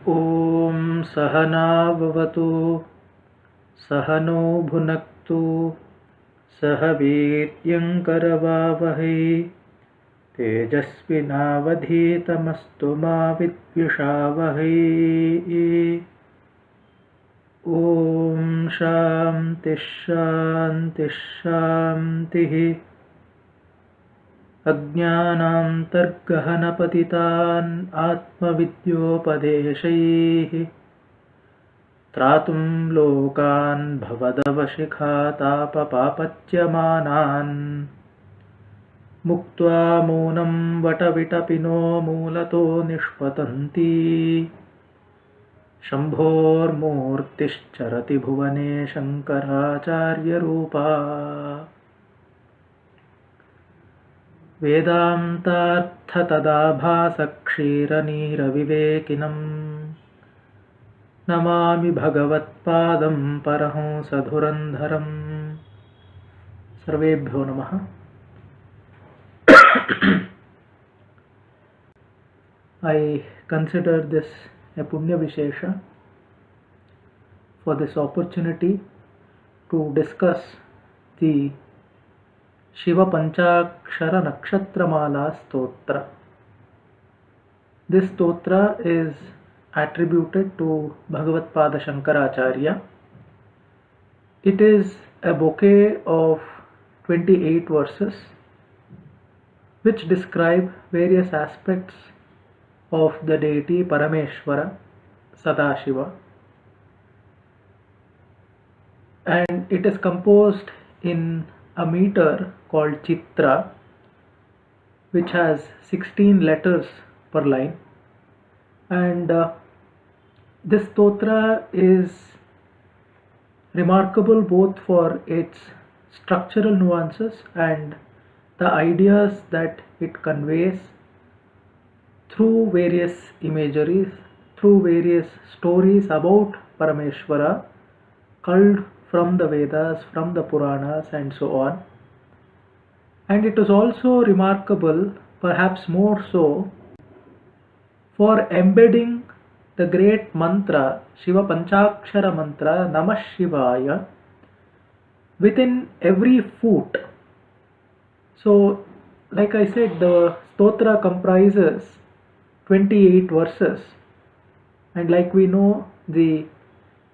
ॐ सहना भवतु सहनो भुनक्तु सह वीर्यङ्करवावहै तेजस्विनावधीतमस्तु मा विद्विषावहै। ॐ शान्तिः शान्तिः शान्तिः। अज्ञानान्तर्गहनपतितान् आत्मविद्योपदेशैः त्रातुं लोकान् भवदवशिखातापपापच्यमानान् मुक्त्वा मौनं वटविटपिनो मूलतो निष्पतन्ति शम्भोर्मूर्तिश्चरति भुवने शङ्कराचार्यरूपा। वेदान्तार्थतदाभासक्षीरनीरविवेकिनम् नमामि भगवत्पादं परहंसधुरन्धरम्। सर्वेभ्यो नमः। I consider this a Punya Vishesha for this opportunity to discuss the Shiva Panchakshara Nakshatramala Stotra. This stotra is attributed to Bhagavatpada Shankaracharya. It is a bouquet of 28 verses which describe various aspects of the deity Parameshwara, Sadashiva, and it is composed in a meter called Chitra, which has 16 letters per line, and this stotra is remarkable both for its structural nuances and the ideas that it conveys through various imageries, through various stories about Parameshwara culled from the Vedas, from the Puranas and so on. And it is also remarkable, perhaps more so, for embedding the great mantra, Shiva Panchakshara mantra, Namah Shivaya, within every foot. So, like I said, the stotra comprises 28 verses, and like we know, the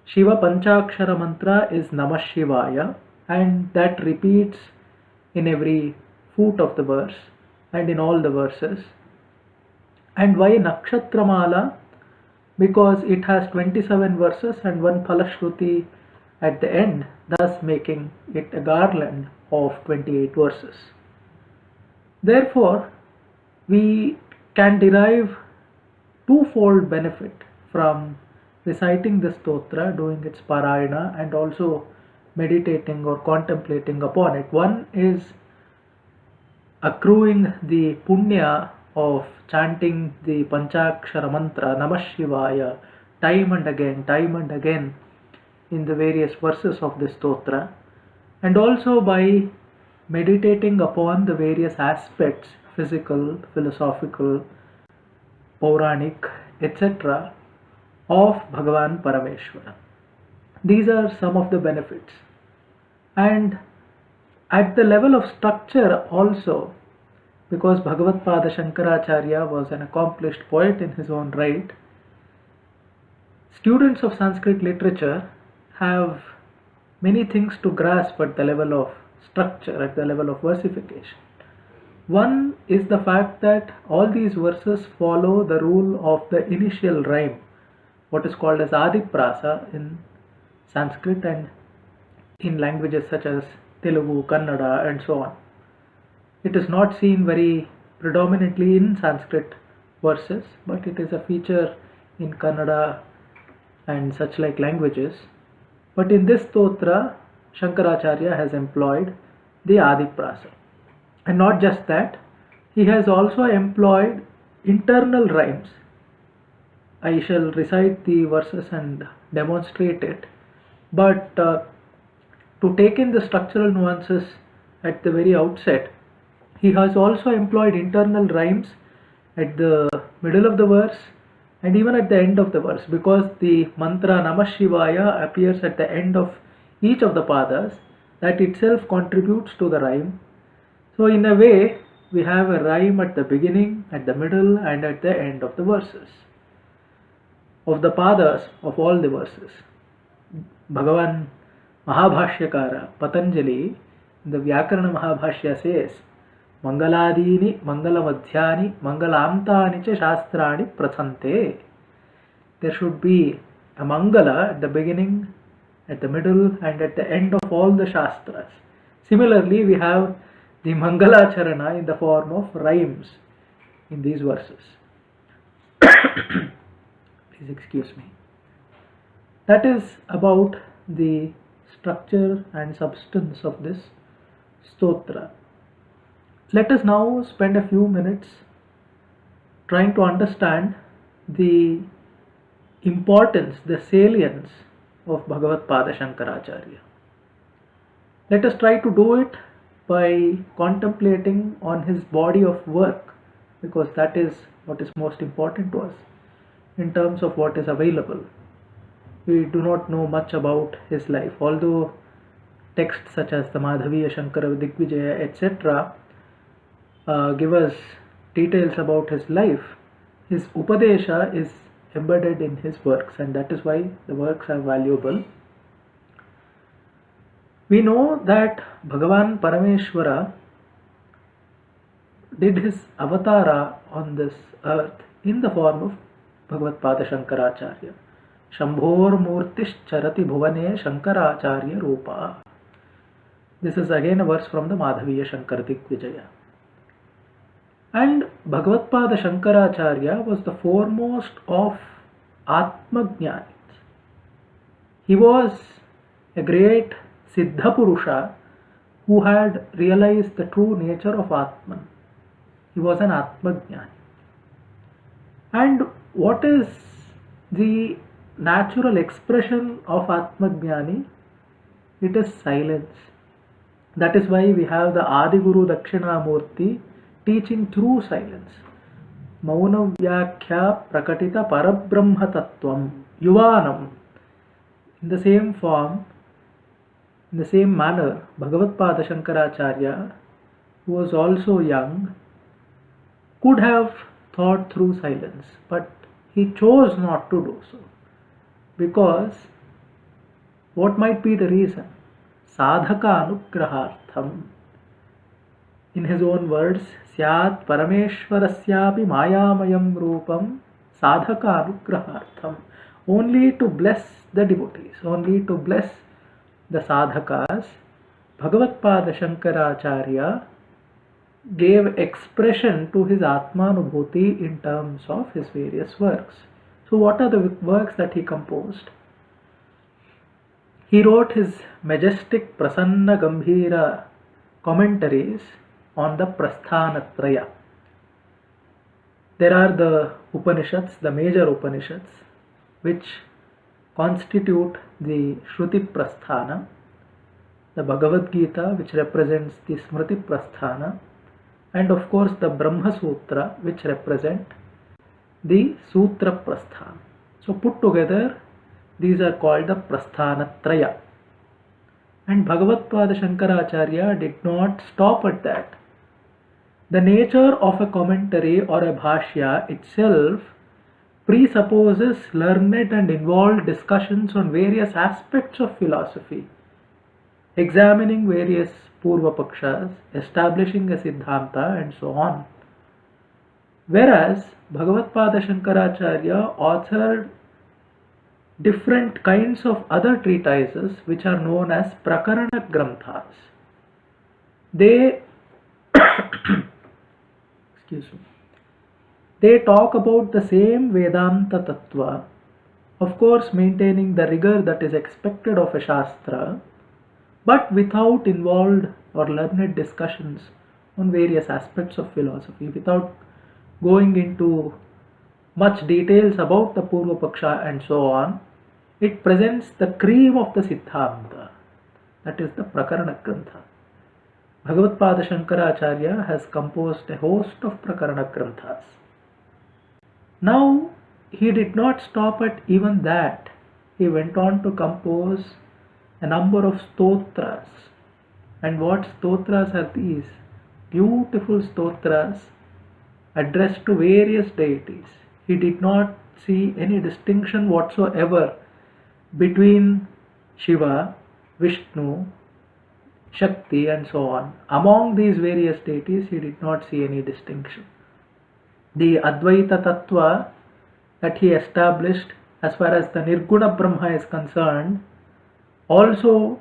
Shiva Panchakshara mantra is Namah Shivaya, and that repeats in every foot of the verse and in all the verses. And why Nakshatramala? Because it has 27 verses and one Phalashruti at the end, thus making it a garland of 28 verses. Therefore, we can derive twofold benefit from reciting the stotra, doing its parayana, and also meditating or contemplating upon it. One is accruing the punya of chanting the Panchakshara mantra, Namah Shivaya, time and again in the various verses of the stotra, and also by meditating upon the various aspects, physical, philosophical, Puranic, etc., of Bhagavan Parameshwara. These are some of the benefits. And at the level of structure also, because Bhagavatpada Shankaracharya was an accomplished poet in his own right, students of Sanskrit literature have many things to grasp at the level of structure, at the level of versification. One is the fact that all these verses follow the rule of the initial rhyme, what is called as Adiprasa in Sanskrit and in languages such as Telugu, Kannada and so on. It is not seen very predominantly in Sanskrit verses, but it is a feature in Kannada and such like languages. But in this stotra, Shankaracharya has employed the Adiprasa. And not just that, he has also employed internal rhymes. I shall recite the verses and demonstrate it. But to take in the structural nuances at the very outset, he has also employed internal rhymes at the middle of the verse and even at the end of the verse, because the mantra Namah Shivaya appears at the end of each of the padas, that itself contributes to the rhyme. So in a way, we have a rhyme at the beginning, at the middle, and at the end of the verses, of the padas of all the verses. Bhagavan Mahabhashyakara Patanjali in the Vyakarana Mahabhashya says, Mangaladini Mangalamadhyani Mangalamtani cha Shastrani Prathante. There should be a Mangala at the beginning, at the middle, and at the end of all the Shastras. Similarly, we have the Mangalacharana in the form of rhymes in these verses. Please excuse me. That is about the structure and substance of this stotra. Let us now spend a few minutes trying to understand the importance, the salience of Bhagavad Pada Shankaracharya. Let us try to do it by contemplating on his body of work, because that is what is most important to us in terms of what is available. We do not know much about his life, although texts such as the Madhaviya Shankara Digvijaya etc. Give us details about his life. His Upadesha is embedded in his works, and that is why the works are valuable. We know that Bhagavan Parameshwara did his avatara on this earth in the form of Bhagavad Pada Shankaracharya. Shambhor Murtish Charati Bhuvane Shankaracharya Rupa. This is again a verse from the Madhaviya Shankara Digvijaya. And Bhagavad Pada Shankaracharya was the foremost of Atmajnanis. He was a great Siddha Purusha who had realized the true nature of Atman. He was an Atmajnani. And what is the natural expression of Atmajnani? It is silence. That is why we have the Adiguru Dakshinamurti teaching through silence. Mauna Vyakhya Prakatita Parabrahma Tattvam Yuvanam. In the same form, in the same manner, Bhagavad Pada Shankaracharya, who was also young, could have thought through silence, but he chose not to do so. Because what might be the reason? Sadhaka anugrahartham. In his own words, Syat Parameshwarasyapi Mayamayam Rupam Sadhaka anugrahartham. Only to bless the devotees, only to bless the sadhakas, Bhagavad Pada Shankaracharya gave expression to his Atmanubhuti in terms of his various works. So what are the works that he composed? He wrote his majestic Prasanna Gambhira commentaries on the Prasthanatraya. There are the Upanishads, the major Upanishads, which constitute the Shruti Prasthana, the Bhagavad Gita, which represents the Smriti Prasthana, and of course the Brahma Sutra, which represent the Sutra Prasthana. So put together, these are called the Prasthanatraya. And Bhagavad Pada Shankaracharya did not stop at that. The nature of a commentary or a bhashya itself presupposes learned and involved discussions on various aspects of philosophy, examining various Purva Pakshas, establishing a Siddhanta, and so on. Whereas Bhagavad Pada Shankaracharya authored different kinds of other treatises which are known as Prakarana Granthas. They excuse me. They talk about the same Vedanta Tattva, of course maintaining the rigor that is expected of a Shastra, but without involved or learned discussions on various aspects of philosophy, without going into much details about the Purva Paksha and so on. It presents the cream of the Siddhanta, that is the Prakarana Grantha. Bhagavad Pada Shankaracharya has composed a host of Prakarana Granthas. Now, he did not stop at even that. He went on to compose a number of stotras. And what stotras are these? Beautiful stotras addressed to various deities. He did not see any distinction whatsoever between Shiva, Vishnu, Shakti, and so on. Among these various deities, he did not see any distinction. The Advaita Tattva that he established as far as the Nirguna Brahma is concerned also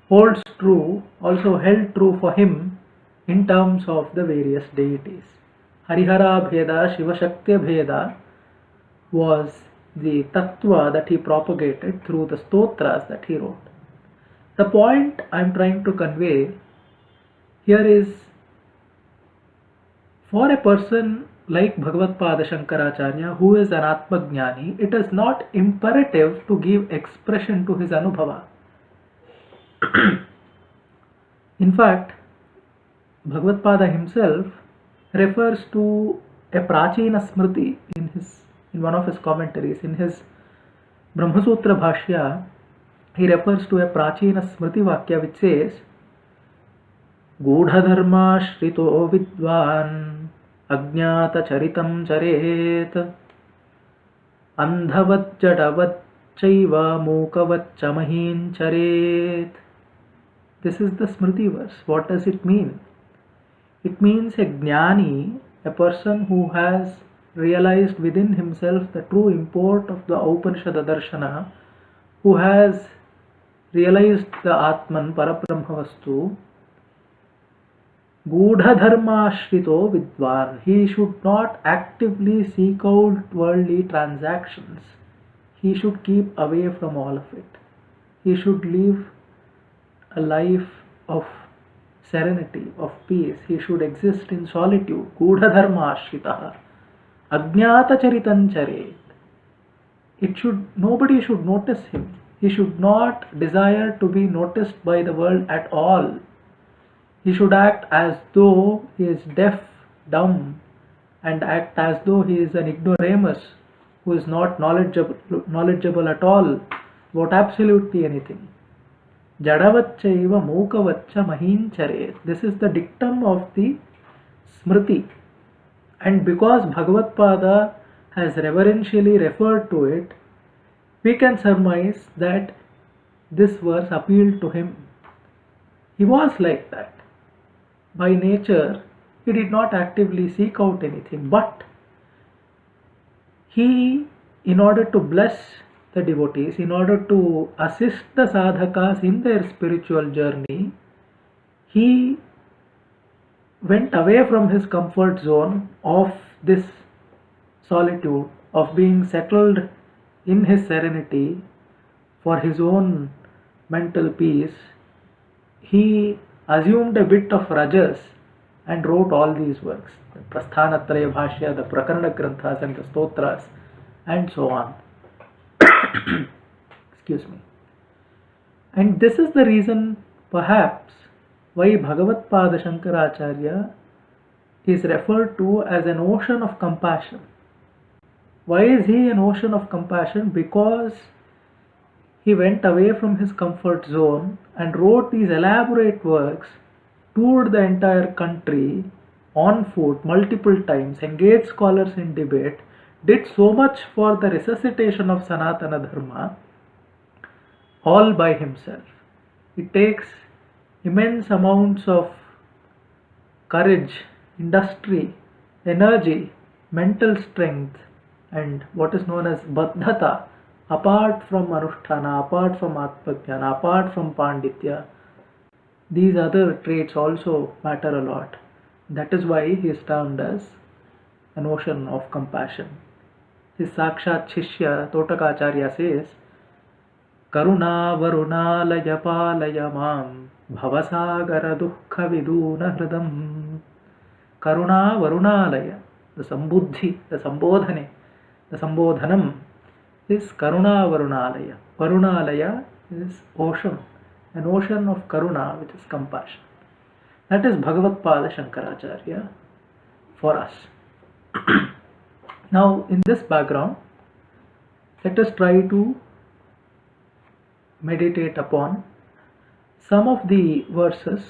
holds true, also held true for him in terms of the various deities. Harihara Bheda, Shiva Shakti Bheda was the tattva that he propagated through the stotras that he wrote. The point I am trying to convey here is, for a person like Bhagavad Pada Shankaracharya, who is an Atmajnani, it is not imperative to give expression to his Anubhava. In fact, Bhagavad Pada himself refers to a Prachina Smriti in one of his commentaries. In his Brahmasutra Bhashya, he refers to a Prachina Smriti Vakya which says, Gudha Shrito Vidvan Ajnata Charitam Charet Andhavat Jadavat Chaiva Mukavat Chamahin Charet. This is the Smriti verse. What does it mean? It means a Jnani, a person who has realized within himself the true import of the Upanishad Darshana, who has realized the Atman, Parabrahmavastu, Gudha Dharma Shrito Vidvan. He should not actively seek out worldly transactions. He should keep away from all of it. He should live a life of serenity, of peace. He should exist in solitude. Gudha Dharma Ashritaha. Ajnata Charitan Charet. Nobody should notice him. He should not desire to be noticed by the world at all. He should act as though he is deaf, dumb, and act as though he is an ignoramus who is not knowledgeable at all about absolutely anything. Jadavachaiva Mukavaccha Mahin Charet. This is the dictum of the Smriti. And because Bhagavad Pada has reverentially referred to it, we can surmise that this verse appealed to him. He was like that. By nature, he did not actively seek out anything, but he, in order to bless the devotees, in order to assist the sadhakas in their spiritual journey, he went away from his comfort zone of this solitude, of being settled in his serenity for his own mental peace. He assumed a bit of rajas and wrote all these works, the Prasthanatraya Bhashya, the Prakarana Granthas and the Stotras, and so on. Excuse me. And this is the reason perhaps why Bhagavad Pada Shankaracharya is referred to as an ocean of compassion. Why is he an ocean of compassion? Because he went away from his comfort zone and wrote these elaborate works, toured the entire country on foot multiple times, engaged scholars in debate, did so much for the resuscitation of Sanatana Dharma, all by himself. It takes immense amounts of courage, industry, energy, mental strength, and what is known as Baddhata, apart from Anushtana, apart from Atmajnana, apart from Panditya. These other traits also matter a lot. That is why he is termed as an ocean of compassion. His Sakshat Shishya Totakacharya says, Karuna Varunalaya Palaya Mam Bhavasagara Dukkha Viduna Hridam. Karuna Varunalaya, the Sambuddhi, the Sambodhane, the Sambodhanam is Karuna Varunalaya. Varunalaya is ocean, an ocean of Karuna, which is compassion. That is Bhagavad Pada Shankaracharya for us. Now, in this background, let us try to meditate upon some of the verses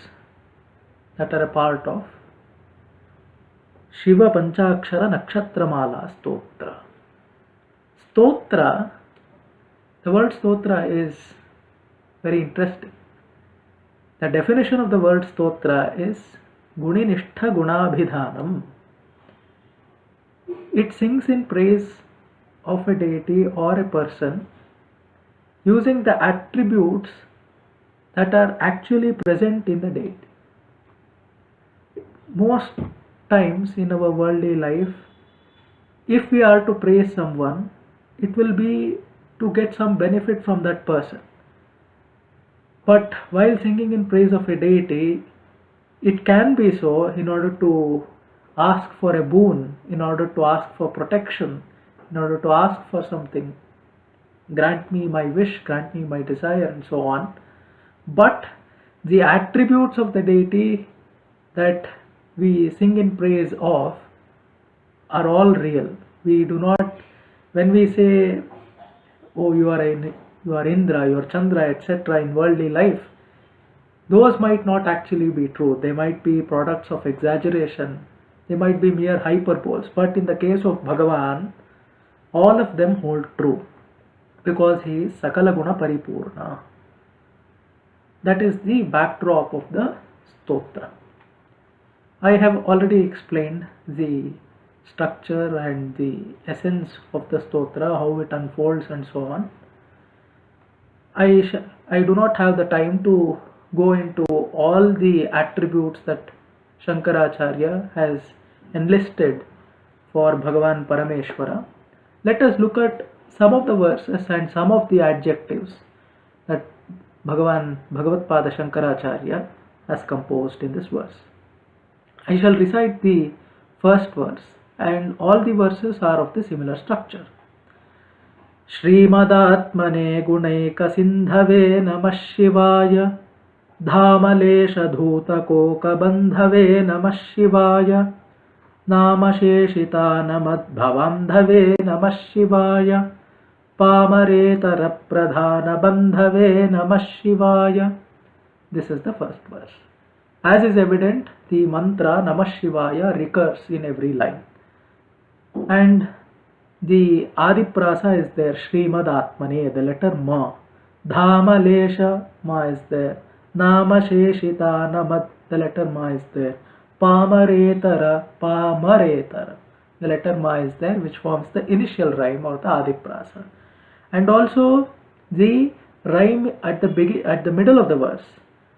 that are a part of Shiva Panchakshara Nakshatramala Stotra. Stotra, the word Stotra is very interesting. The definition of the word Stotra is Guninistha Gunabhidhanam. It sings in praise of a deity or a person using the attributes that are actually present in the deity. Most times in our worldly life, if we are to praise someone, it will be to get some benefit from that person. But while singing in praise of a deity, it can be so in order to ask for a boon, in order to ask for protection, in order to ask for something. Grant me my wish, grant me my desire, and so on. But the attributes of the deity that we sing in praise of are all real. We do not, when we say, oh, you are Indra, you are Chandra, etc. in worldly life, those might not actually be true. They might be products of exaggeration. They might be mere hyperboles. But in the case of Bhagavan, all of them hold true because he is Sakala Guna Paripurna. That is the backdrop of the Stotra. I have already explained the structure and the essence of the Stotra, how it unfolds and so on. I do not have the time to go into all the attributes that Shankaracharya has enlisted for Bhagavan Parameshwara. Let us look at some of the verses and some of the adjectives that Bhagavatpada Shankaracharya has composed in this verse. I shall recite the first verse, and all the verses are of the similar structure. Shrimadatmane Gunaika Sindhave Namah Shivaya Dhamalesha Dhuta Koka Bandhave Namah Shivaya Namasheshita Namadbhavamdhave Namah Shivaya Pamaretara Pradhana Bandhave Namah Shivaya. This is the first verse. As is evident, the mantra Namah Shivaya recurs in every line. And the Adiprasa is there, Srimad Atmane, the letter Ma. Dhamalesha, Ma is there. Namasheshita Namad, the letter Ma is there. Pamaretara, the letter Ma is there, which forms the initial rhyme or the Adiprasa. And also the rhyme at the middle of the verse.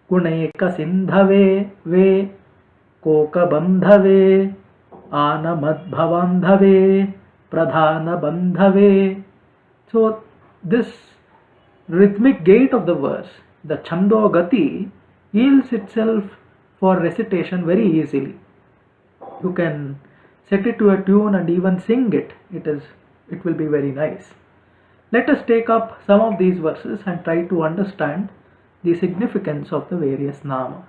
Gunaika Sindhave Ve Koka Bandhave Anamadbhavandhave Pradhana Bandhave. So this rhythmic gait of the verse, the Chando Gati, yields itself for recitation very easily. You can set it to a tune and even sing it. It will be very nice. Let us take up some of these verses and try to understand the significance of the various namas.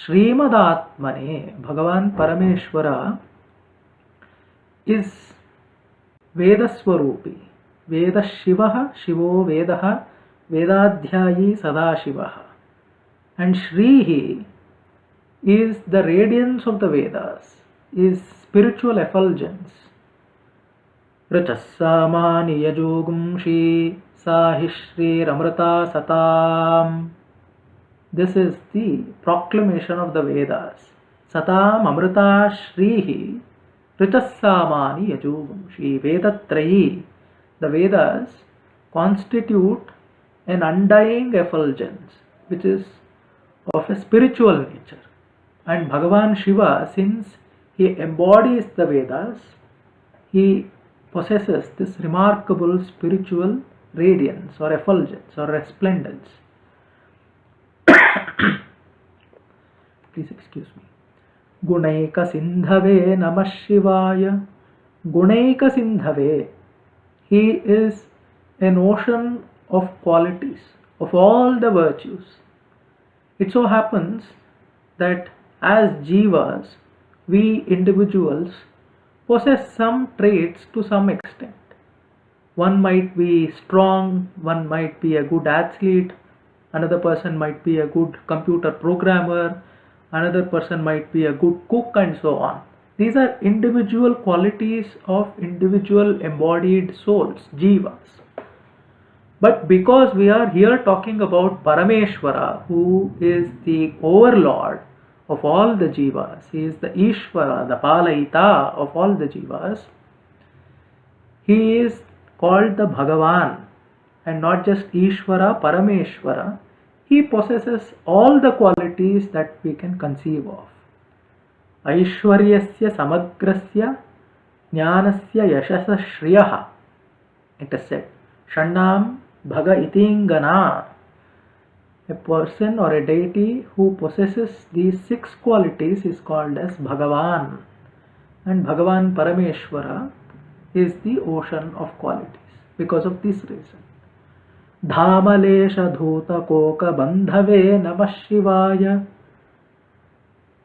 Srimadatmane, Bhagavan Parameshwara is Vedaswarupi. Veda Shivaha, Shivo Vedaha, Vedadhyayi Sadashivaha. And Shrihi is the radiance of the Vedas, is spiritual effulgence. Rachassamani Yajogumshi Sahishri Ramrata Satam. This is the proclamation of the Vedas. Satam Amrita Shrihi Rachassamani Yajogumshi. Vedatrayi. The Vedas constitute an undying effulgence which is of a spiritual nature. And Bhagavan Shiva, since he embodies the Vedas, he possesses this remarkable spiritual radiance or effulgence or resplendence. Please excuse me. Gunaika Sindhave Namah Shivaya. Gunaika Sindhave. He is an ocean of qualities, of all the virtues. It so happens that as jivas, we individuals possess some traits to some extent. One might be strong, one might be a good athlete, another person might be a good computer programmer, another person might be a good cook, and so on. These are individual qualities of individual embodied souls, jivas. But because we are here talking about Parameshwara, who is the overlord of all the jivas, he is the Ishvara, the Palayita of all the jivas, he is called the Bhagavan, and not just Ishvara, Parameshwara. He possesses all the qualities that we can conceive of. Aishwaryasya samagrasya jnanasya yashasa shriyaha. It is said, Shannam Bhaga itingana. A person or a deity who possesses these 6 qualities is called as Bhagavan. And Bhagavan Parameshwara is the ocean of qualities because of this reason. Dhamalesha dhuta koka bandhave namah shivaya.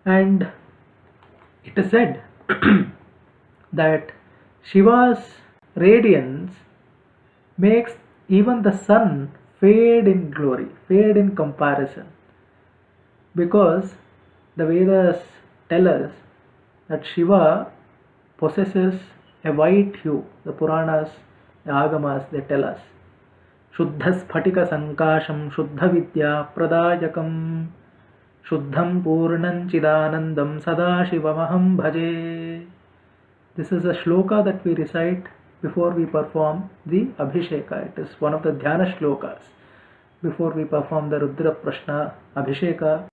And it is said that Shiva's radiance makes even the sun fade in glory, fade in comparison, because the Vedas tell us that Shiva possesses a white hue. The Puranas, the Agamas, they tell us, Shuddha Sphatika Sankasham Shuddha Vidya Pradayakam Shuddham Purnam Chidanandam Sadashivamaham Bhaje. This is a shloka that we recite before we perform the Abhisheka. It is one of the Dhyana shlokas before we perform the Rudra Prashna Abhisheka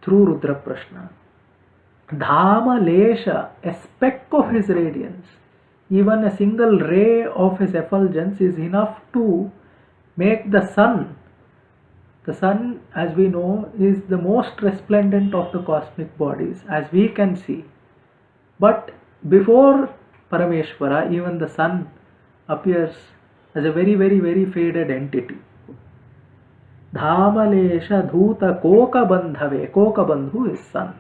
through Rudra Prashna. Dhama Lesha, a speck of his radiance, even a single ray of his effulgence is enough to make the sun. The sun, as we know, is the most resplendent of the cosmic bodies, as we can see. But before Parameshwara, even the sun appears as a very, very, very faded entity. Dhamalesha dhuta koka bandhave. Koka bandhu is sun.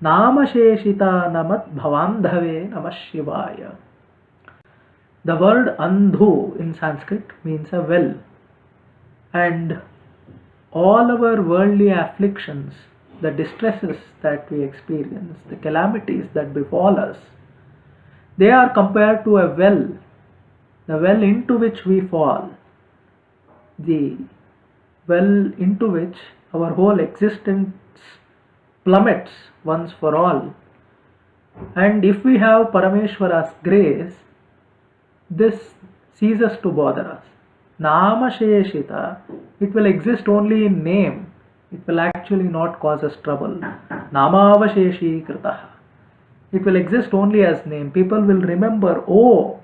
Namasheshita namat bhavandhave namah shivaya. The word andhu in Sanskrit means a well. And all our worldly afflictions, the distresses that we experience, the calamities that befall us, they are compared to a well, the well into which we fall, the well into which our whole existence plummets once for all. And if we have Parameshwara's grace, this ceases to bother us. Namasheshita, it will exist only in name. It will actually not cause us trouble. Namavasheshi kritaha. It will exist only as name. People will remember, oh,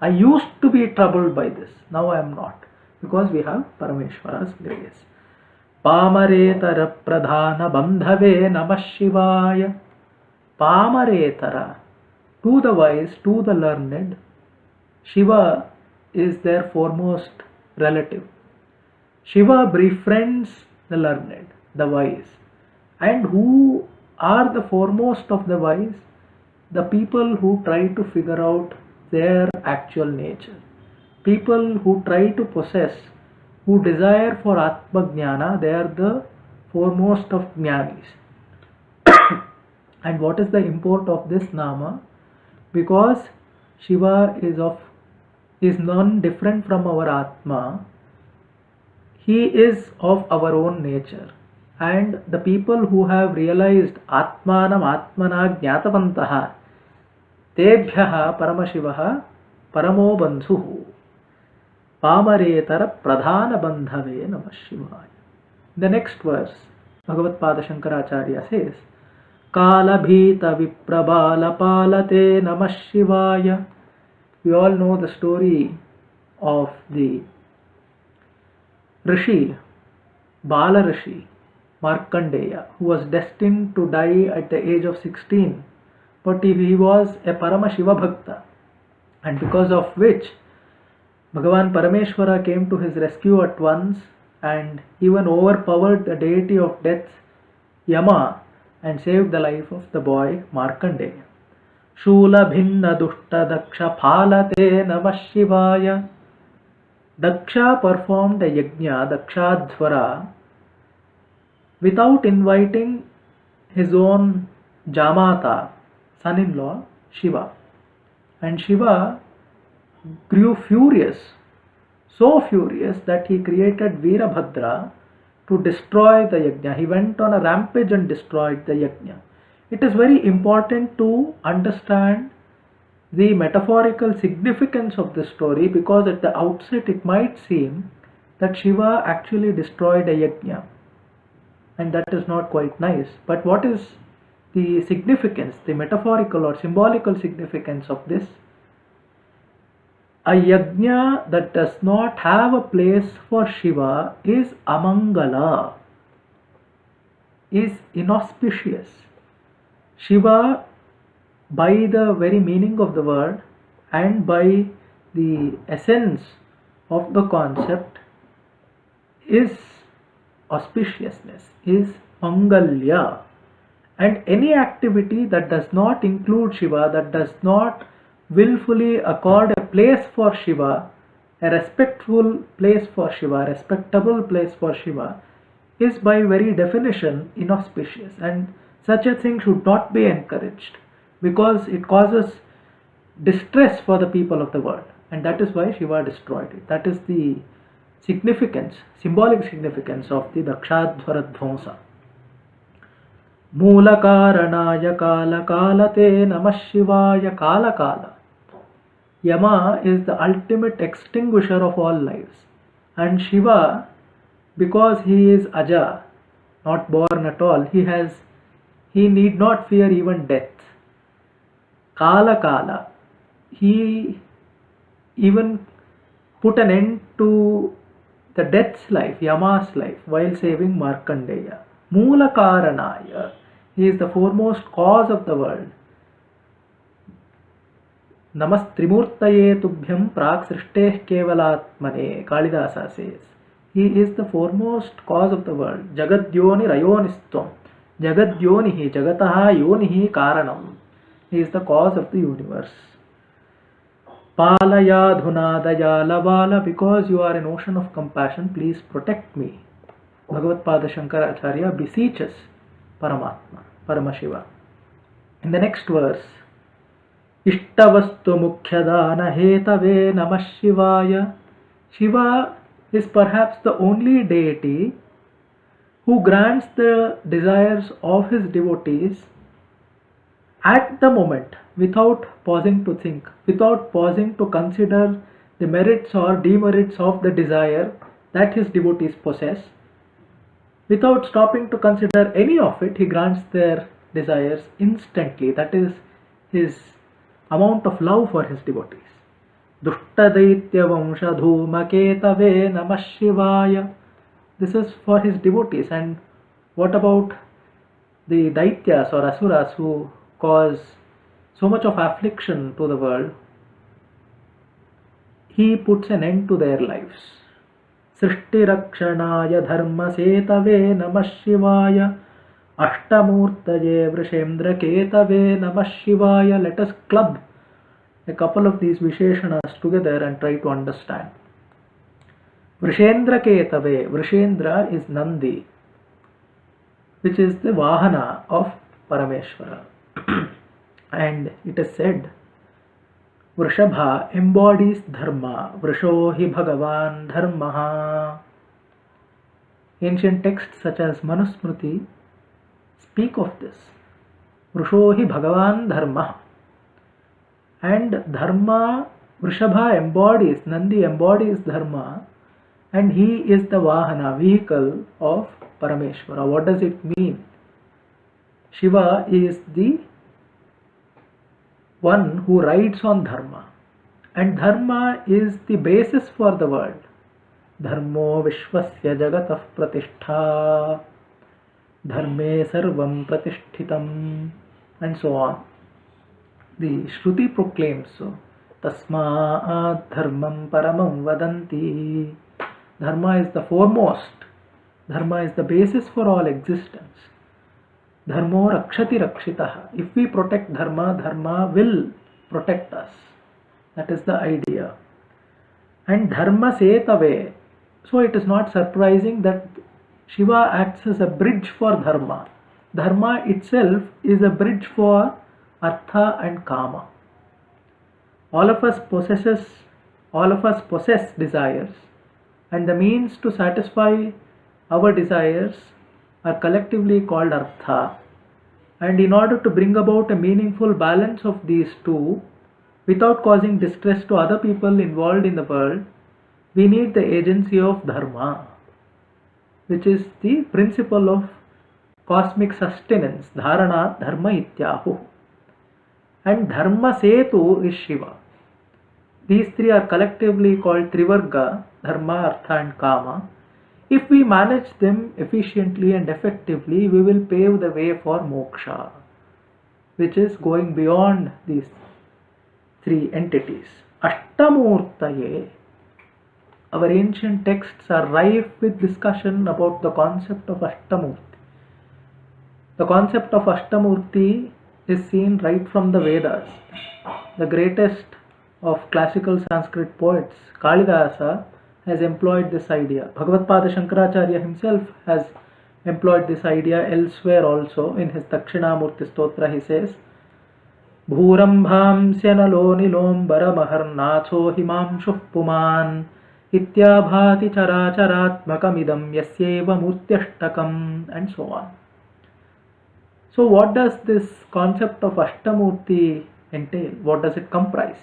I used to be troubled by this. Now I am not. Because we have Parameshwara's grace. Pamaretara pradhana bandhave namah shivaya. Pamaretara. To the wise, to the learned, Shiva is their foremost relative. Shiva befriends the learned, the wise. And who are the foremost of the wise? The people who try to figure out their actual nature. People who try to possess, who desire for Atma Jnana, they are the foremost of Jnanis. And what is the import of this Nama? Because Shiva is none different from our Atma. He is of our own nature. And the people who have realized Atmanam Atmana Jnatavantaha, Tebhyaha Paramashivaha Paramo Bandhuhu Pamaretara Pradhana Bandhave Namah Shivaya. The next verse, Bhagavad Pada Shankaracharya says, Kala Bhita Viprabala Palate Namah Shivaya. We all know the story of the Rishi, Bala Rishi, Markandeya, who was destined to die at the age of 16. But he was a Parama Shiva Bhakta, and because of which Bhagavan Parameshwara came to his rescue at once and even overpowered the deity of death, Yama, and saved the life of the boy Markandeya. Shula bhinna dushta daksha phalate namah shivaya. Daksha performed a yajna, Dakshadhvara, without inviting his own Jamata, son-in-law, Shiva. And Shiva grew furious, so furious that he created Veerabhadra to destroy the yajna. He went on a rampage and destroyed the yajna. It is very important to understand the metaphorical significance of this story, because at the outset it might seem that Shiva actually destroyed a yajna, and that is not quite nice. But what is the significance, the metaphorical or symbolical significance of this? A yajna that does not have a place for Shiva is amangala, is inauspicious. Shiva, by the very meaning of the word and by the essence of the concept, is auspiciousness, is mangalya. And any activity that does not include Shiva, that does not willfully accord a place for Shiva, a respectful place for Shiva, a respectable place for Shiva, is by very definition inauspicious, and such a thing should not be encouraged, because it causes distress for the people of the world, and that is why Shiva destroyed it. That is the significance, symbolic significance of the Dakshadhvara Dhvamsa. Mulakaranaya Kala Kalate Namah Shivaya Kala Kala. Yama is the ultimate extinguisher of all lives, and Shiva, because he is Aja, not born at all, he need not fear even death. Kala Kala, he even put an end to the death's life, Yama's life, while saving Markandeya. Mula Karanaya, he is the foremost cause of the world. Namastrimurtaye tubhyam prak srishteh kevalatmane, Kalidasa says. He is the foremost cause of the world. Jagadyoni rayonistam. Jagadyonihi, Jagataha yonihi karanam. He is the cause of the universe. Palaya dhunadaya lavala, because you are an ocean of compassion, please protect me. Bhagavad Pada Shankaracharya beseeches Paramatma, Paramashiva. In the next verse, Ishtavastu mukhyadana hetave namah shivaya. Shiva is perhaps the only deity who grants the desires of his devotees at the moment, without pausing to think, without pausing to consider the merits or demerits of the desire that his devotees possess. Without stopping to consider any of it, he grants their desires instantly. That is his amount of love for his devotees. Dushta daitya vamsha dhumaketave namah shivaya. This is for his devotees. And what about the daityas or asuras who cause so much of affliction to the world? He puts an end to their lives. Srishti rakshanaya dharma setave namah shivaya. Ashtamurtaye Vrishemdra Ketave Namah Shivaya. Let us club a couple of these Visheshanas together and try to understand. Vrishendra Ketave. Vrishendra is Nandi, which is the Vahana of Parameshvara. And it is said, Vrishabha embodies Dharma. Vrisho hi Bhagavan Dharmaha. Ancient texts such as Manusmriti speak of this. Vrusho hi Bhagavan Dharma. And Dharma, Vrishabha embodies, Nandi embodies Dharma, and he is the Vahana, vehicle of Parameshvara. What does it mean? Shiva is the one who rides on Dharma, and Dharma is the basis for the world. Dharmo Vishwasya Jagatah Pratishtha. Dharme sarvam pratishthitam, and so on. The Shruti proclaims so. Tasmād dharmam paramam vadanti. Dharma is the foremost. Dharma is the basis for all existence. Dharmo rakshati rakshitah. If we protect dharma, dharma will protect us. That is the idea. And dharma setave. So it is not surprising that Shiva acts as a bridge for dharma. Dharma itself is a bridge for artha and kama. All of us possess desires, and the means to satisfy our desires are collectively called artha. And in order to bring about a meaningful balance of these two without causing distress to other people involved in the world, we need the agency of dharma, which is the principle of cosmic sustenance. Dharana dharma ityahu. And dharma setu is Shiva. These three are collectively called Trivarga, dharma, artha and kama. If we manage them efficiently and effectively, we will pave the way for moksha, which is going beyond these three entities. Ashtamurtaye. Our ancient texts are rife with discussion about the concept of Ashtamurti. The concept of Ashtamurti is seen right from the Vedas. The greatest of classical Sanskrit poets, Kalidasa, has employed this idea. Bhagavad-pada Shankaracharya himself has employed this idea elsewhere also. In his Dakshinamurti Stotra he says, Bhurambham syanalo nilombaramaharnacho himamshuh puman ityabhati characharatmakam yasyeva murtyashtakam, and so on. So what does this concept of Ashtamurti entail? What does it comprise?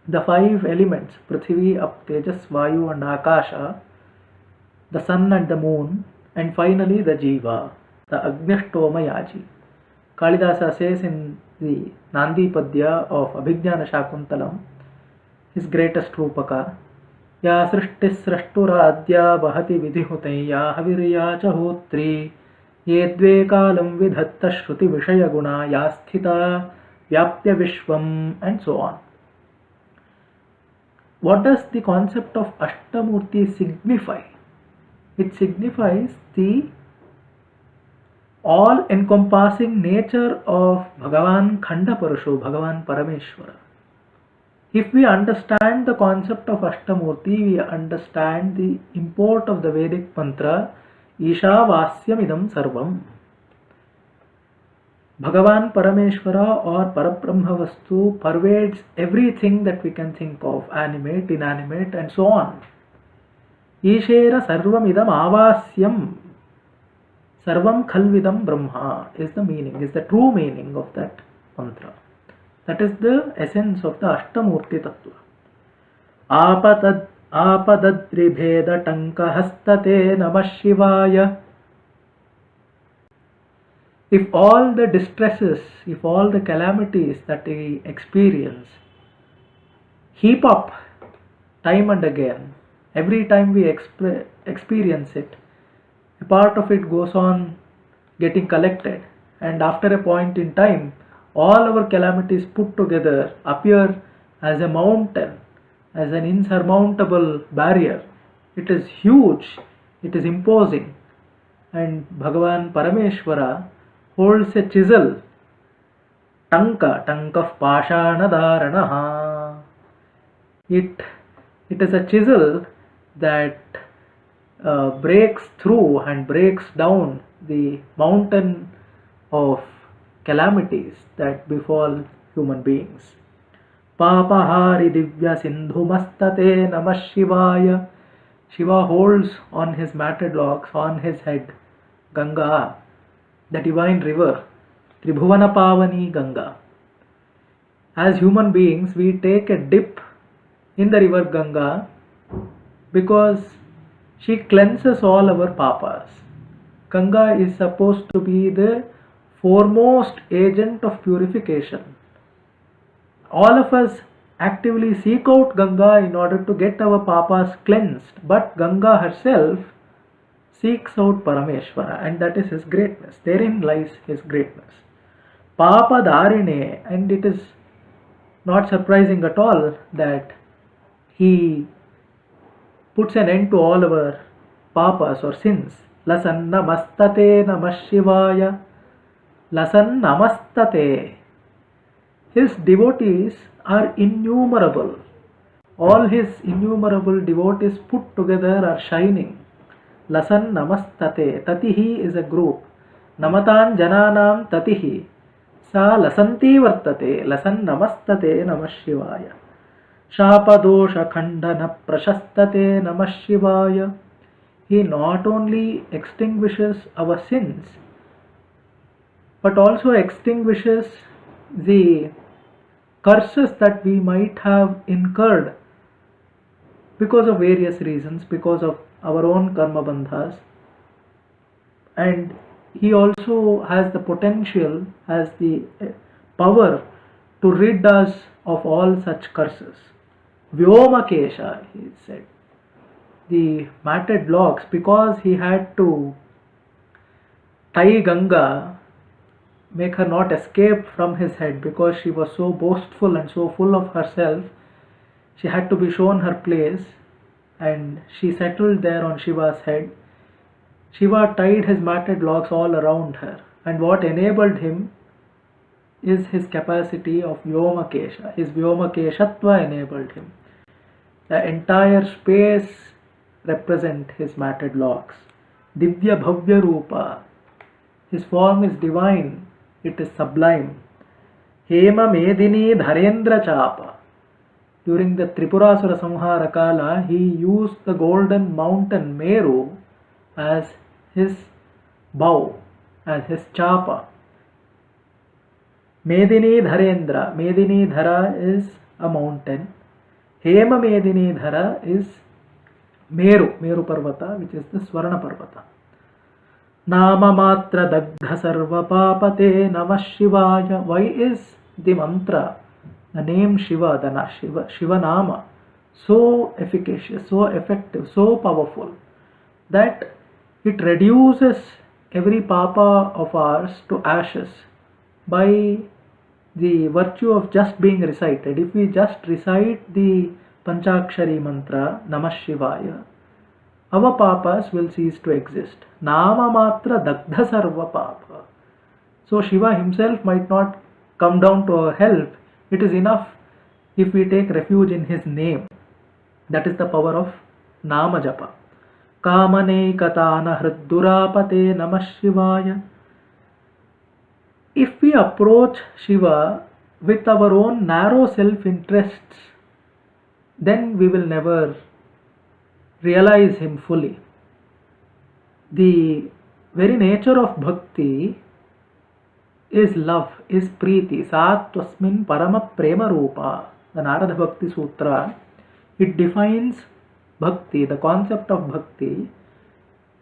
The five elements, Prithvi, Ap, Tejas, Vayu and Akasha, the sun and the moon, and finally the Jiva, the Agnishtoma Yaji. Kalidasa says in the Nandi Padya of Abhijnana Shakuntalam, his greatest Rupaka, Ya Srishtis Srashturadya Bahati Vidhihutaya Havirya Chahotri Yedve Kalam Vidhatta Shruti Vishaya Guna Yasthita Vyapya Vishwam, and so on. What does the concept of Ashtamurti signify? It signifies the all-encompassing nature of Bhagavan Khanda Purusho, Bhagavan Parameshwara. If we understand the concept of Ashtamurti, we understand the import of the Vedic mantra Ishavasyam idam sarvam. Bhagavan Parameshwara or Parabrahma Vastu pervades everything that we can think of, animate, inanimate, and so on. Ishera sarvam idam avasyam. Sarvam khalvidam Brahma is the meaning, is the true meaning of that mantra. That is the essence of the Ashtamurti Tattva. Apadadribheda tanka hastate namah Shivaya. If all the distresses, if all the calamities that we experience heap up time and again, every time we experience it, a part of it goes on getting collected, and after a point in time, all our calamities put together appear as a mountain, as an insurmountable barrier. It is huge, it is imposing, and Bhagavan Parameshwara holds a chisel, tanka of pashana dharanaha. It is a chisel that breaks through and breaks down the mountain of calamities that befall human beings. Papahari divya sindhumastate namah Shivaya. Shiva holds on his matted locks, on his head, Ganga, the divine river, Tribhuvana Pavani Ganga. As human beings, we take a dip in the river Ganga because she cleanses all our papas. Ganga is supposed to be the foremost agent of purification. All of us actively seek out Ganga in order to get our papas cleansed, but Ganga herself seeks out Parameshwara, and that is his greatness. Therein lies his greatness. Papa Dharine, and it is not surprising at all that he puts an end to all our papas or sins. Lasanna mastate namah Shivaya. lasan namastate. His devotees are innumerable. All his innumerable devotees put together are shining. Lasan namastate. Tatihi is a group. Namatan jananam tatihi. Sa lasanti vartate. Lasan namastate namah shivaya. Shapadosha khandana prashastate namah shivaya. He not only extinguishes our sins, but also extinguishes the curses that we might have incurred because of various reasons, because of our own karma bandhas. And he also has the potential, has the power to rid us of all such curses. Vyomakesha, he said. The matted locks, because he had to tie Ganga, make her not escape from his head, because she was so boastful and so full of herself. She had to be shown her place, and she settled there on Shiva's head. Shiva tied his matted locks all around her, and what enabled him is his capacity of Vyomakesha. His Vyomakeshatva enabled him. The entire space represent his matted locks. Divya Bhavya Rupa. His form is divine. It is sublime. Hema Medini Dharendra Chapa. During the Tripurasura Samhara Kala, he used the golden mountain Meru as his bow, as his chapa. Medini Dharendra. Medini Dhara is a mountain. Hema Medini Dhara is Meru Parvata, which is the Swarna Parvata. Nama Matra Dagdha Sarva Papate Namah Shivaya. Why is the mantra, the name Shiva, the Shiva Nama, so efficacious, so effective, so powerful, that it reduces every papa of ours to ashes by the virtue of just being recited? If we just recite the Panchakshari mantra, Namah Shivaya, our papas will cease to exist. Nama Matra Dagdha Sarva Papa. So Shiva himself might not come down to our help. It is enough if we take refuge in his name. That is the power of Nama Japa. Kamane Katana Hriddurapate Namah Shivaya. If we approach Shiva with our own narrow self-interests, then we will never realize him fully. The very nature of bhakti is love, is preeti. Satvasmin parama prema rupa. The Narada Bhakti Sutra, it defines bhakti, the concept of bhakti,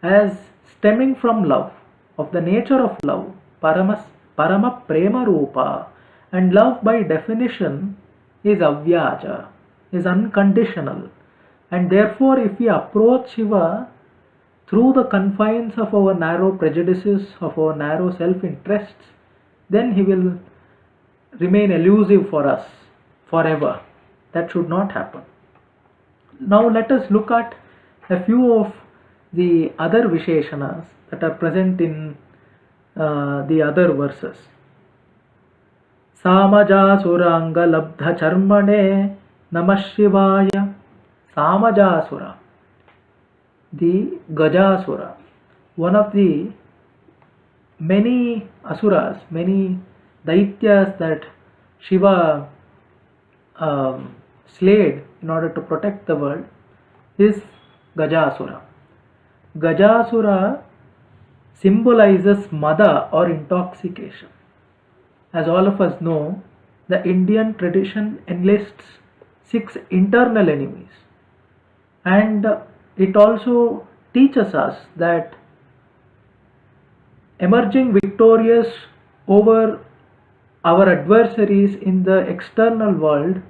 as stemming from love, of the nature of love, parama prema rupa. And love by definition is avyaja, is unconditional. And therefore, if we approach Shiva through the confines of our narrow prejudices, of our narrow self-interests, then he will remain elusive for us forever. That should not happen. Now let us look at a few of the other Visheshanas that are present in the other verses. Samajasura labdha charmane namah shivaya. Samajasura, the Gajasura, one of the many asuras, many daityas that Shiva slayed in order to protect the world, is Gajasura. Gajasura symbolizes mada or intoxication. As all of us know, the Indian tradition enlists 6 internal enemies. And it also teaches us that emerging victorious over our adversaries in the external world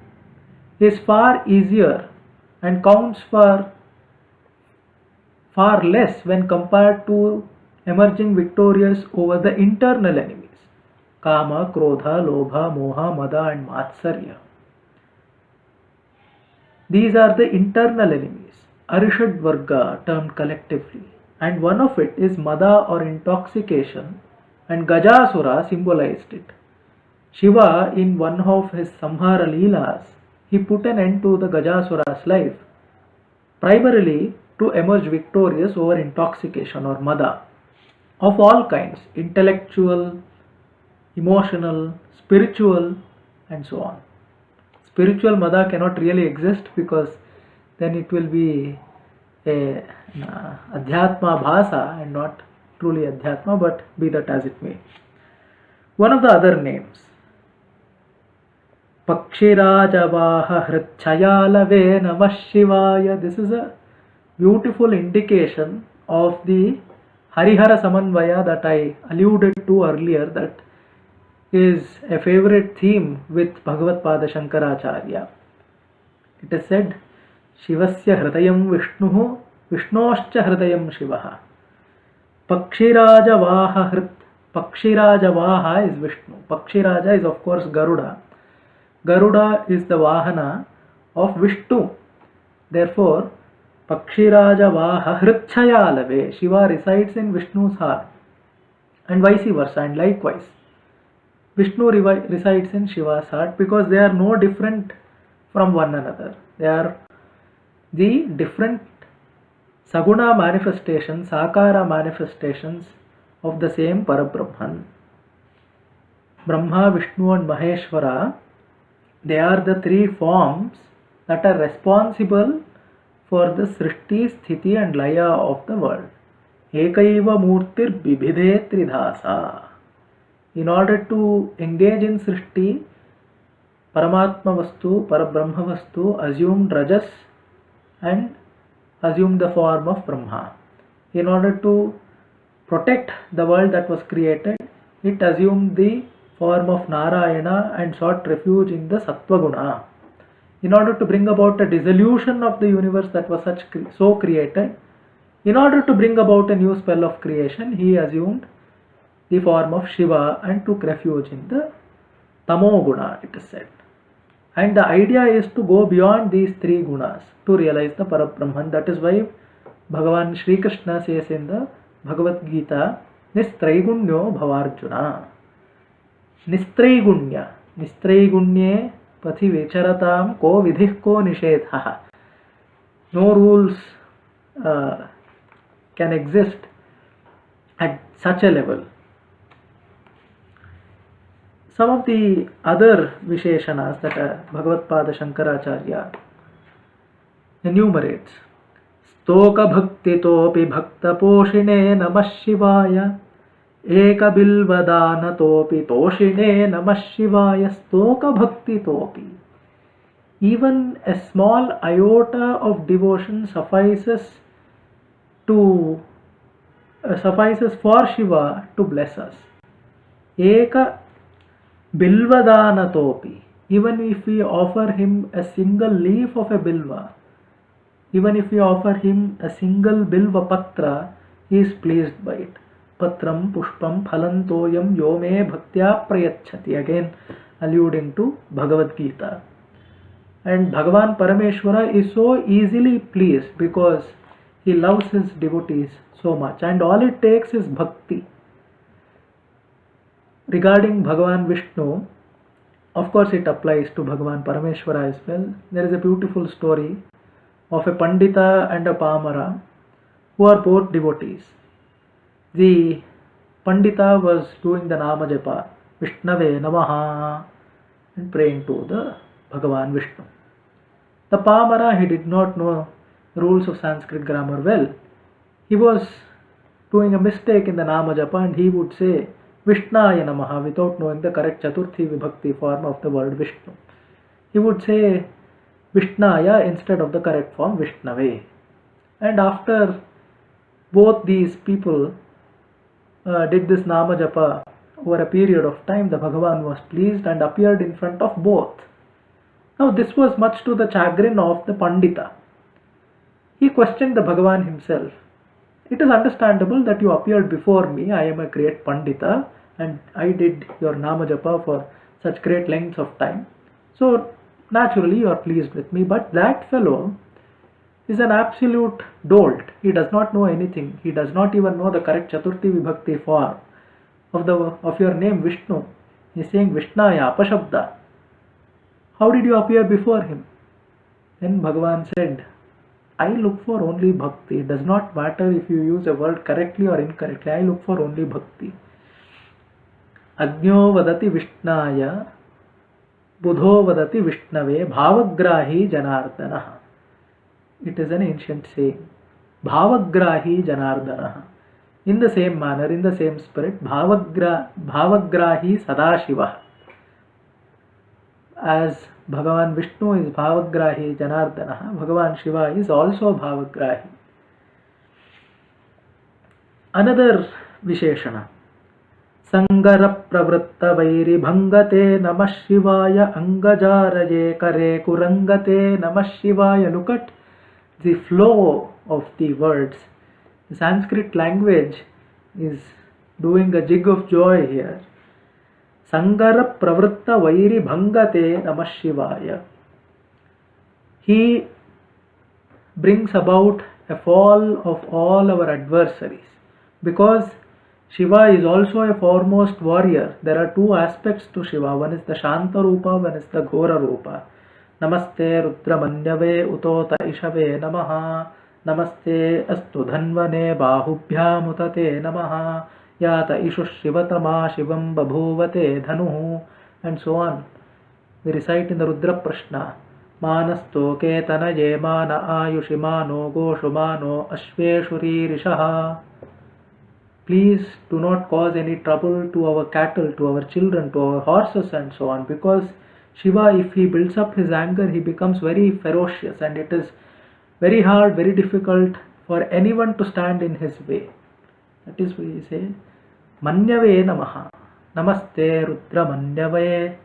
is far easier and counts for far less when compared to emerging victorious over the internal enemies. Kama, Krodha, Lobha, Moha, Mada and Matsarya. These are the internal enemies, Arishad Varga termed collectively, and one of it is Mada or intoxication, and Gajasura symbolized it. Shiva, in one of his Samhara Leelas, he put an end to the Gajasura's life, primarily to emerge victorious over intoxication or mada of all kinds, intellectual, emotional, spiritual, and so on. Spiritual mada cannot really exist because then it will be a adhyatma bhasa and not truly adhyatma, but be that as it may. One of the other names, Pakshirajavaha Hritchayalave Namah Shivaya. This is a beautiful indication of the Harihara Samanvaya that I alluded to earlier, that is a favorite theme with Bhagavad Pada Shankaracharya. It is said, Shivasya Hridayam Vishnuhu Vishnoscha Hridayam Shivaha. Pakshirajavaha Hrit. Pakshirajavaha is Vishnu. Pakshiraja is of course Garuda. Garuda is the Vahana of Vishnu. Therefore, Pakshirajavaha Hritchayalave. Shiva resides in Vishnu's heart, and vice versa, and likewise Vishnu resides in Shiva's heart, because they are no different from one another. They are the different Saguna manifestations, Sakara manifestations of the same Parabrahman. Brahma, Vishnu and Maheshwara, they are the three forms that are responsible for the Srishti, Sthiti and Laya of the world. Ekaiva Murtir Bibhide Tridhasa. In order to engage in Srishti, Paramatma Vastu, Parabrahma Vastu assumed Rajas and assumed the form of Brahma. In order to protect the world that was created, it assumed the form of Narayana and sought refuge in the Sattva Guna. In order to bring about a dissolution of the universe that was so created, in order to bring about a new spell of creation, he assumed the form of Shiva and took refuge in the Tamo Guna, it is said. And the idea is to go beyond these three gunas to realize the Parabrahman. That is why Bhagavan Shri Krishna says in the Bhagavad Gita, Nistraigunya Bhavarjuna. Nistraigunya. Nistraigunya Pathi Vicharatam Ko Vidhih Ko Nishedha. No rules can exist at such a level. Some of the other Visheshanas that Bhagavad Pada Shankaracharya enumerates. Stoka Bhakti Topi Bhakta Poshine Namah Shivaya. Eka Bilvadana Topi Toshine Namah Shivaya. Stoka Bhakti Topi. Even a small iota of devotion suffices for Shiva to bless us. Eka Bilvadana Topi. Even if we offer him a single leaf of a bilva, even if we offer him a single bilva patra, he is pleased by it. Patram pushpam phalantoyam yome bhaktya prayachati. Again alluding to Bhagavad Gita. And Bhagavan Parameshwara is so easily pleased because he loves his devotees so much, and all it takes is bhakti. Regarding Bhagavan Vishnu, of course it applies to Bhagavan Parameshwara as well. There is a beautiful story of a Pandita and a Pamara who are both devotees. The Pandita was doing the Nama Japa, Vishnave Namaha, and praying to the Bhagavan Vishnu. The Pamara, he did not know the rules of Sanskrit grammar well. He was doing a mistake in the Nama Japa and he would say Vishnaya Namaha without knowing the correct Chaturthi Vibhakti form of the word Vishnu. He would say Vishnaya instead of the correct form Vishnave. And after both these people did this Nama Japa over a period of time, the Bhagavan was pleased and appeared in front of both. Now this was much to the chagrin of the Pandita. He questioned the Bhagavan himself. It is understandable that you appeared before me. I am a great Pandita and I did your Nama Japa for such great lengths of time. So naturally you are pleased with me. But that fellow is an absolute dolt. He does not know anything. He does not even know the correct Chaturthi Vibhakti form. of your name Vishnu. He is saying Vishnaya Apashabda. How did you appear before him? Then Bhagavan said, I look for only bhakti. It does not matter if you use a word correctly or incorrectly. I look for only bhakti. Agno vadati Vishnaya, Budho vadati Vishnave, Bhavagrahi Janardana. It is an ancient saying. Bhavagrahi Janardana. In the same manner, in the same spirit, Bhavagrahi Sadashiva. As Bhagavan Vishnu is Bhavagrahi Janardana, Bhagavan Shiva is also Bhavagrahi. Another Visheshana. Sangara pravritta vairi bhangate namah Shivaya angajaraye kare kurangate namah Shivaya. Look at the flow of the words. The Sanskrit language is doing a jig of joy here. Sangara pravritta vairi bhangate namah Shivaya. He brings about a fall of all our adversaries. Because Shiva is also a foremost warrior. There are two aspects to Shiva. One is the Shanta Rupa, one is the Ghora Rupa. Namaste Rudramanyave Utota Ishave Namaha. Namaste Astu Dhanvane Bahubhyam Utate Namaha. Yata Ishu Shivatama Shivam Babhuvate Dhanuhu. And so on. We recite in the Rudra Prashna. Manasto Ketana Yemana Ayushimano Goshumano Ashveshuri Rishaha. Please do not cause any trouble to our cattle, to our children, to our horses and so on. Because Shiva, if he builds up his anger, he becomes very ferocious and it is very hard, very difficult for anyone to stand in his way. That is why he says, Manyave Namaha. Namaste Rudra Manyave.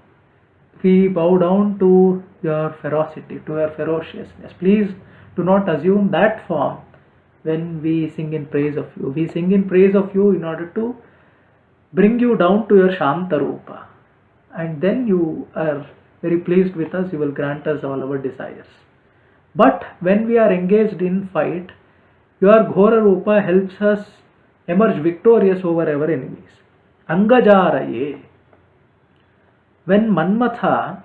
We bow down to your ferocity, to your ferociousness. Please do not assume that form. When we sing in praise of you, we sing in praise of you in order to bring you down to your Shanta Rupa. And then you are very pleased with us, you will grant us all our desires. But when we are engaged in fight, your Ghora Rupa helps us emerge victorious over our enemies. Angajaraye. When Manmatha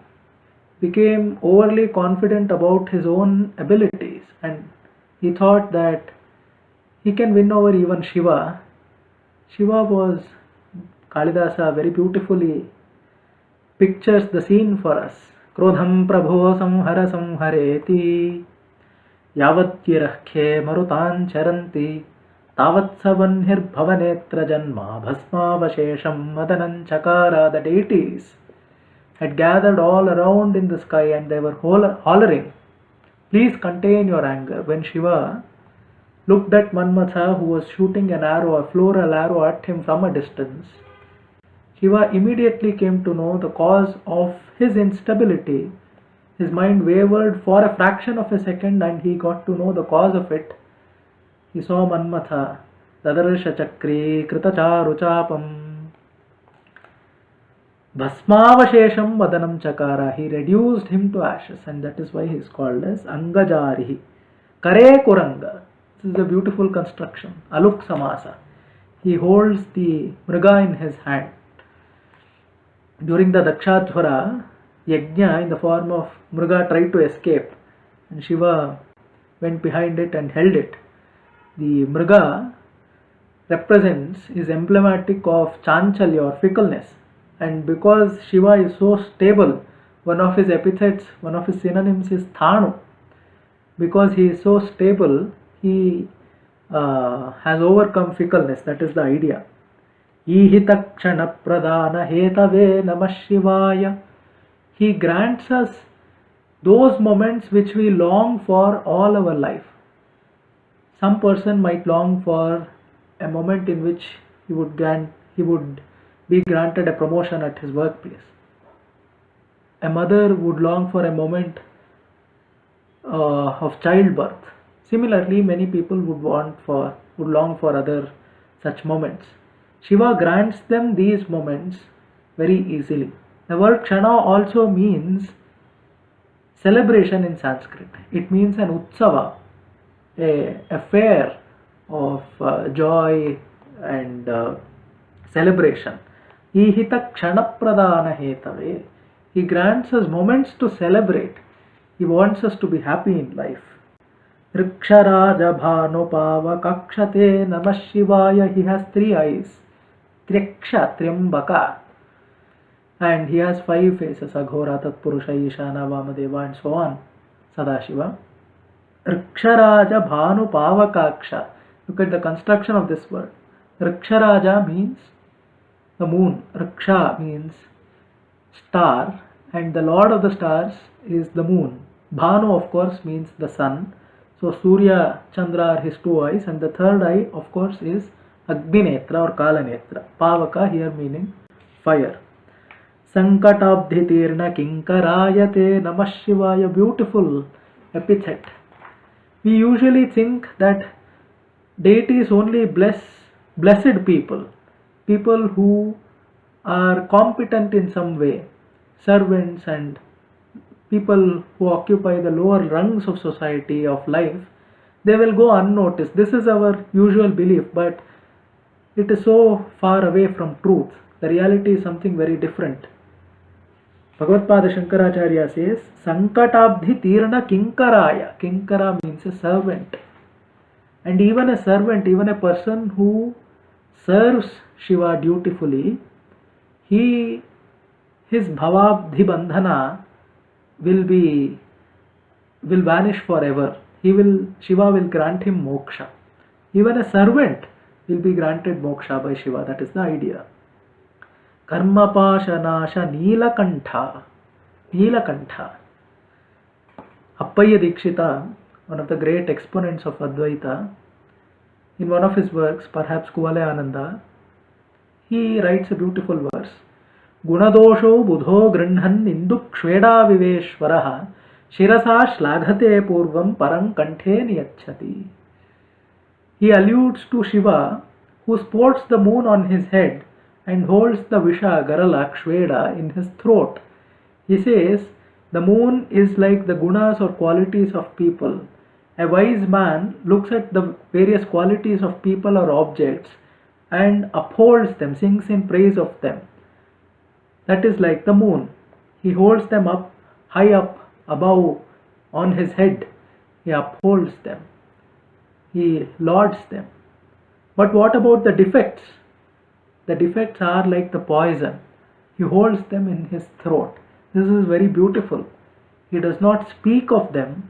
became overly confident about his own abilities and he thought that he can win over even Shiva. Shiva was, Kalidasa very beautifully pictures the scene for us. Krodham prabho samhara samhareti yavatyirahkhe marutan charanti tavatsavanhir bhavanetra janma bhasmavashesham madanam chakara. The deities had gathered all around in the sky and they were hollering, please contain your anger. When Shiva looked at Manmatha, who was shooting an arrow, a floral arrow at him from a distance, Shiva immediately came to know the cause of his instability. His mind wavered for a fraction of a second and he got to know the cause of it. He saw Manmatha, Dadarsha Chakri Kritacharu Chapam Bhasmavashesham Vadanam Chakara. He reduced him to ashes and that is why he is called as Angajarihi. Kare Kuranga. This is a beautiful construction. Aluk Samasa. He holds the Mriga in his hand. During the Dakshatramala Yajna, in the form of Mriga tried to escape and Shiva went behind it and held it. The Mriga is emblematic of Chanchalya or fickleness. And because Shiva is so stable, one of his epithets, one of his synonyms is Thanu. Because he is so stable, he has overcome fickleness. That is the idea. Ihitakshana pradana hetave namah Shivaya. He grants us those moments which we long for all our life. Some person might long for a moment in which he would be granted a promotion at his workplace. A mother would long for a moment of childbirth. Similarly, many people would long for other such moments. Shiva grants them these moments very easily. The word Kshana also means celebration in Sanskrit. It means an utsava, a fair of joy and celebration. Ihita kshanapradana hetave. He grants us moments to celebrate. He wants us to be happy in life. Riksharaja Bhanupava Kakshate Namah Shivaya. He has 3 eyes. Triksha, Triambaka. And he has 5 faces. Aghora, Tatpurusha, Ishana, Vamadeva and so on. Sadashiva. Riksharaja Bhanupava Kaksha. Look at the construction of this word. Riksharaja means the moon. Riksha means star. And the lord of the stars is the moon. Bhanu of course means the sun. So Surya, Chandra are his 2 eyes, and the 3rd eye of course is Agninetra or Kalanetra. Pavaka here meaning fire. Sankatabdhitirna Kinkarayate Namah Shivaya. Beautiful epithet. We usually think that deities only bless blessed people, people who are competent in some way, servants and people who occupy the lower rungs of society, of life. They will go unnoticed. This is our usual belief, but it is so far away from truth. The reality is something very different. Bhagavad-pada Shankaracharya says, Sankatabdhi Tirna Kinkaraya. Kinkara means a servant. And even a servant, even a person who serves Shiva dutifully, his bhavabdhi bandhana will vanish forever. Shiva will grant him moksha. Even a servant will be granted moksha by Shiva. That is the idea. Karma Pashanasha Neelakantha. Neelakantha. Appaya Dikshita, one of the great exponents of Advaita, in one of his works, perhaps Kuvale Ananda, he writes a beautiful verse. Gunadosho budho grinhan induk shveda viveshvaraha shirasa shlaghate purvam parang kanthe niyachati. He alludes to Shiva, who sports the moon on his head and holds the Visha Garala Kshveda in his throat. He says, the moon is like the gunas or qualities of people. A wise man looks at the various qualities of people or objects and upholds them, sings in praise of them. That is like the moon. He holds them up, high up, above, on his head. He upholds them. He lauds them. But what about the defects? The defects are like the poison. He holds them in his throat. This is very beautiful. He does not speak of them,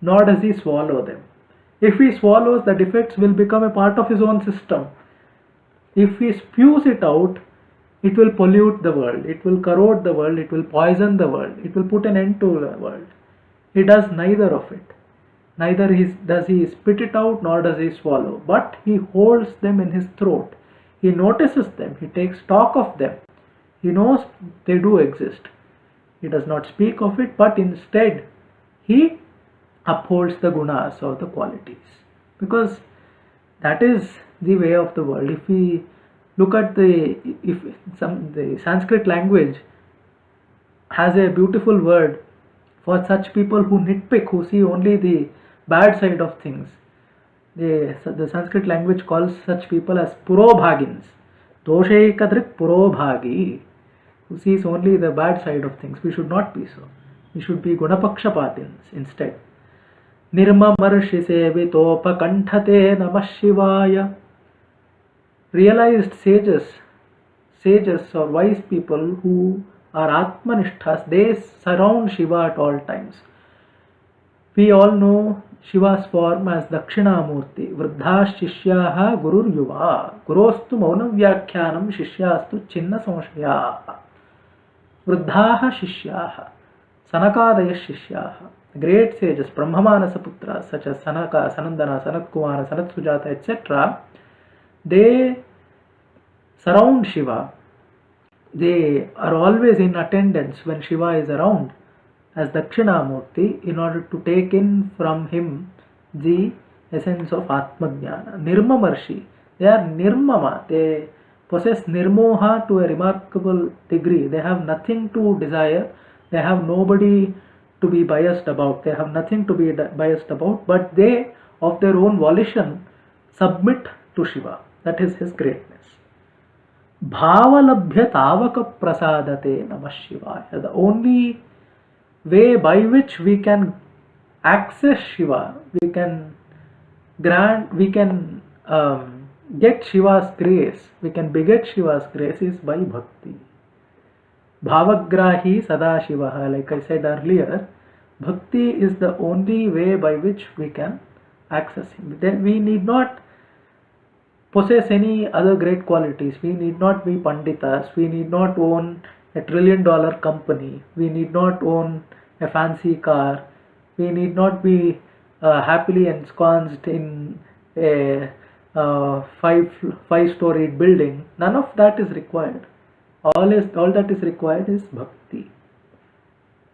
nor does he swallow them. If he swallows, the defects will become a part of his own system. If he spews it out, it will pollute the world, it will corrode the world, it will poison the world, it will put an end to the world. He does neither of it. Neither does he spit it out, nor does he swallow, but he holds them in his throat. He notices them, he takes stock of them. He knows they do exist. He does not speak of it, but instead he upholds the gunas or the qualities. Because that is the way of the world. If we look at the Sanskrit language has a beautiful word for such people who nitpick, who see only the bad side of things. The Sanskrit language calls such people as purobhagins. Doshaikadrik purobhagi, who sees only the bad side of things. We should not be so. We should be gunapakshapatins instead. Nirmamarshi sevitopa kanthate namah shivaya. Realized sages or wise people who are atmanishthas, they surround Shiva at all times. We all know Shiva's form as Dakshinamurti. Vruddha shishyaha gurur yuva. Gurostu maunam vyakhyanam shishyastu chinna samshaya. Vruddhaha shishyaha. Sanakadaya shishyaha. Great sages, Brahmamanasa putras such as Sanaka, Sanandana, Sanat Kumara, Sanat Sujata, etc. They surround Shiva. They are always in attendance when Shiva is around as Dakshinamurti in order to take in from him the essence of Atmajnana. Nirmamarshi. They are Nirmama. They possess Nirmoha to a remarkable degree. They have nothing to desire. They have nobody to be biased about. They have nothing to be biased about, but they, of their own volition, submit to Shiva. That is his greatness. Bhavalabhya tavaka prasadate Namah Shivaya. The only way by which we can access Shiva, we can get Shiva's grace, we can beget Shiva's grace is by bhakti. Bhavagrahi Sadashivaha, like I said earlier, bhakti is the only way by which we can access him. Then we need not possess any other great qualities. We need not be panditas. We need not own a $1 trillion company. We need not own a fancy car. We need not be happily ensconced in a five-storied building. None of that is required. All that is required is bhakti.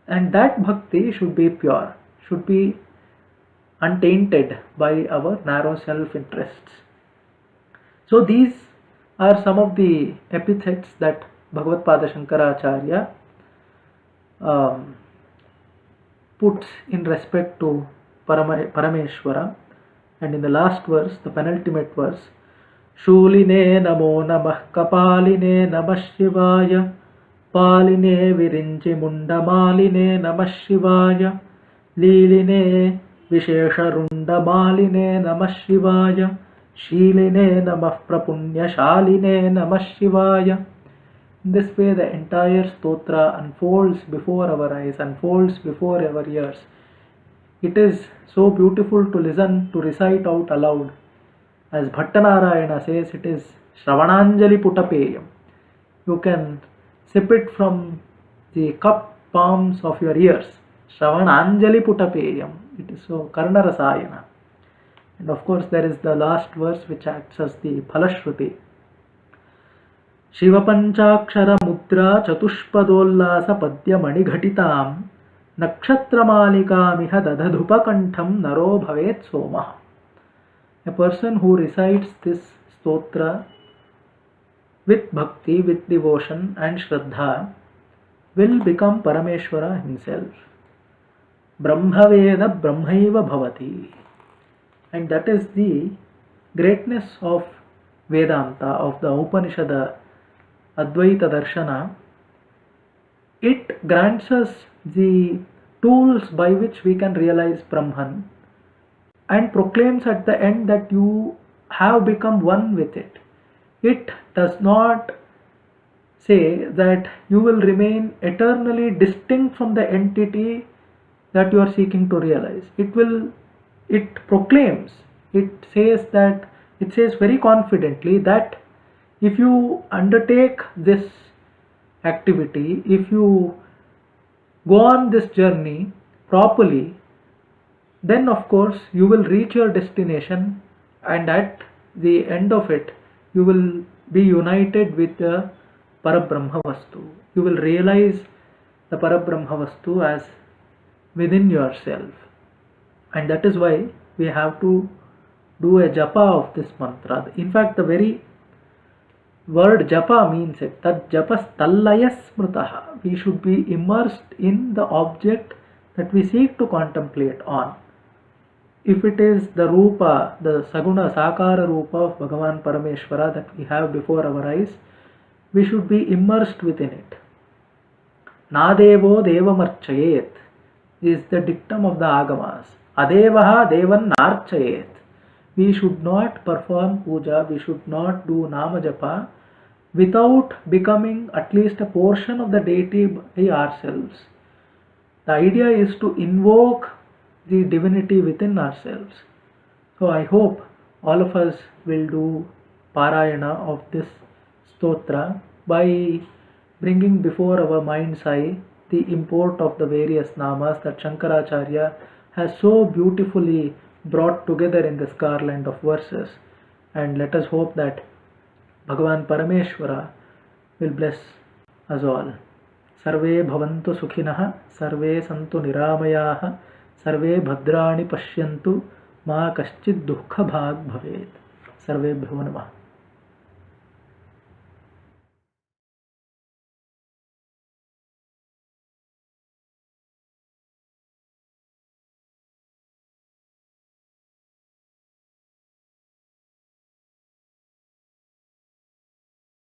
And that bhakti should be pure, should be untainted by our narrow self-interests. So these are some of the epithets that Bhagavad Pada Shankaracharya puts in respect to Parameshwara. And in the last verse, the penultimate verse, Shuline namo namah kapaline namah shivaya paline virinchi mundamaline namah shivaya liline vishesharundamaline namah shivaya Shiline namah prapunyashaline namah shivaya. In this way the entire stotra unfolds before our eyes, unfolds before our ears. It is so beautiful to listen, to recite out aloud. As Bhattanarayana says, it is Shravananjali Putapeyam. You can sip it from the cup palms of your ears. Shravananjali Putapeyam. It is so Karnarasayana. And of course there is the last verse which acts as the Phalashruti. Shiva Panchakshara Mudra Chatushpadollasa Padya Manighatitam Nakshatramala miha dadhadupakantham naro bhavet somah. A person who recites this stotra with bhakti, with devotion and shraddha will become Parameshwara himself. Brahmaveda Brahmaiva Bhavati. And that is the greatness of Vedanta, of the Upanishad Advaita Darshana. It grants us the tools by which we can realize Brahman and proclaims at the end that you have become one with it. It does not say that you will remain eternally distinct from the entity that you are seeking to realize. It proclaims, it says very confidently that if you undertake this activity, if you go on this journey properly, then of course you will reach your destination, and at the end of it you will be united with the Parabrahma Vastu. You will realize the Parabrahma Vastu as within yourself. And that is why we have to do a japa of this mantra. In fact, the very word japa means it. Tad japas tallayas smrutaha. We should be immersed in the object that we seek to contemplate on. If it is the rupa, the saguna sakara rupa of Bhagavan Parameshwara that we have before our eyes, we should be immersed within it. Nadevo devamarchayet is the dictum of the Agamas. Adevaha devan narchayet. We should not perform puja, we should not do nama japa without becoming at least a portion of the deity by ourselves. The idea is to invoke the divinity within ourselves. So I hope all of us will do Parayana of this stotra by bringing before our mind's eye the import of the various namas that Shankaracharya has so beautifully brought together in this garland of verses. And let us hope that Bhagavan Parameshwara will bless us all. Sarve bhavantu sukhinah, sarve santu niramayah, sarve bhadrani pashyantu, ma kaschid dukkha bhag bhavet. Sarvebhyo namah.